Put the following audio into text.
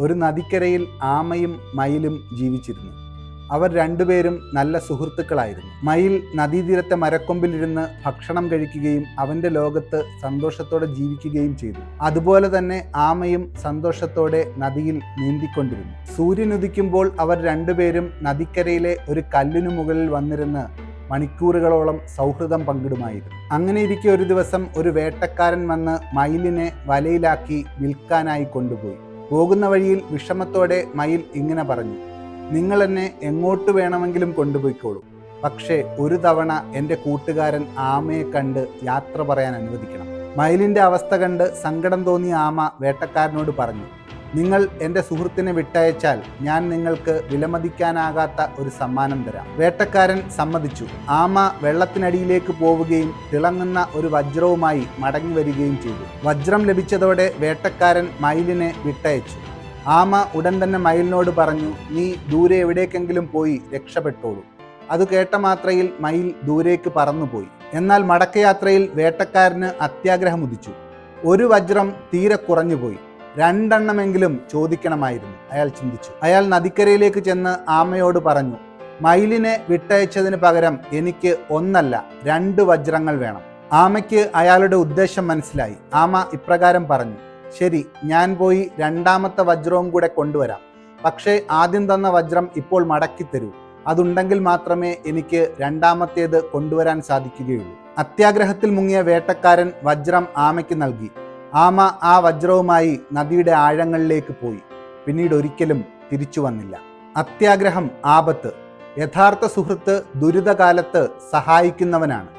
ഒരു നദിക്കരയിൽ ആമയും മയിലും ജീവിച്ചിരുന്നു. അവർ രണ്ടുപേരും നല്ല സുഹൃത്തുക്കളായിരുന്നു. മയിൽ നദീതീരത്തെ മരക്കൊമ്പിലിരുന്ന് ഭക്ഷണം കഴിക്കുകയും അവൻ്റെ ലോകത്ത് സന്തോഷത്തോടെ ജീവിക്കുകയും ചെയ്തു. അതുപോലെ തന്നെ ആമയും സന്തോഷത്തോടെ നദിയിൽ നീന്തിക്കൊണ്ടിരുന്നു. സൂര്യൻ ഉദിക്കുമ്പോൾ അവർ രണ്ടുപേരും നദിക്കരയിലെ ഒരു കല്ലിനു മുകളിൽ വന്നിരുന്ന് മണിക്കൂറുകളോളം സൗഹൃദം പങ്കിടുമായിരുന്നു. അങ്ങനെയിരിക്കെ ഒരു ദിവസം ഒരു വേട്ടക്കാരൻ വന്ന് മയിലിനെ വലയിലാക്കി വിൽക്കാനായി കൊണ്ടുപോയി. പോകുന്ന വഴിയിൽ വിഷമത്തോടെ മയിൽ ഇങ്ങനെ പറഞ്ഞു: നിങ്ങൾ എന്നെ എങ്ങോട്ട് വേണമെങ്കിലും കൊണ്ടുപോയിക്കോളൂ, പക്ഷേ ഒരു തവണ എൻ്റെ കൂട്ടുകാരൻ ആമയെ കണ്ട് യാത്ര പറയാൻ അനുവദിക്കണം. മയിലിൻ്റെ അവസ്ഥ കണ്ട് സങ്കടം തോന്നിയ ആമ വേട്ടക്കാരനോട് പറഞ്ഞു: നിങ്ങൾ എൻ്റെ സുഹൃത്തിനെ വിട്ടയച്ചാൽ ഞാൻ നിങ്ങൾക്ക് വിലമതിക്കാനാകാത്ത ഒരു സമ്മാനം തരാം. വേട്ടക്കാരൻ സമ്മതിച്ചു. ആമ വെള്ളത്തിനടിയിലേക്ക് പോവുകയും തിളങ്ങുന്ന ഒരു വജ്രവുമായി മടങ്ങി വരികയും ചെയ്തു. വജ്രം ലഭിച്ചതോടെ വേട്ടക്കാരൻ മയിലിനെ വിട്ടയച്ചു. ആമ ഉടൻ തന്നെ മയിലിനോട് പറഞ്ഞു: നീ ദൂരെ എവിടേക്കെങ്കിലും പോയി രക്ഷപ്പെട്ടോളൂ. അത് കേട്ട മാത്രയിൽ മയിൽ ദൂരേക്ക് പറന്നുപോയി. എന്നാൽ മടക്കയാത്രയിൽ വേട്ടക്കാരന് അത്യാഗ്രഹം ഉദിച്ചു. ഒരു വജ്രം തീരെ കുറഞ്ഞുപോയി, 2 എണ്ണമെങ്കിലും ചോദിക്കണമായിരുന്നു, അയാൾ ചിന്തിച്ചു. അയാൾ നദിക്കരയിലേക്ക് ചെന്ന് ആമയോട് പറഞ്ഞു: മയിലിനെ വിട്ടയച്ചതിന് പകരം എനിക്ക് 1 അല്ല 2 വജ്രങ്ങൾ വേണം. ആമയ്ക്ക് അയാളുടെ ഉദ്ദേശം മനസ്സിലായി. ആമ ഇപ്രകാരം പറഞ്ഞു: ശരി, ഞാൻ പോയി 2ാമത്തെ വജ്രവും കൂടെ കൊണ്ടുവരാം. പക്ഷേ ആദ്യം തന്ന വജ്രം ഇപ്പോൾ മടക്കിത്തരൂ. അതുണ്ടെങ്കിൽ മാത്രമേ എനിക്ക് 2ാമത്തേത് കൊണ്ടുവരാൻ സാധിക്കുകയുള്ളൂ. അത്യാഗ്രഹത്തിൽ മുങ്ങിയ വേട്ടക്കാരൻ വജ്രം ആമയ്ക്ക് നൽകി. ആമ ആ വജ്രവുമായി നദിയുടെ ആഴങ്ങളിലേക്ക് പോയി. പിന്നീട് ഒരിക്കലും തിരിച്ചു വന്നില്ല. അത്യാഗ്രഹം ആപത്ത്. യഥാർത്ഥ സുഹൃത്ത് ദുരിതകാലത്ത് സഹായിക്കുന്നവനാണ്.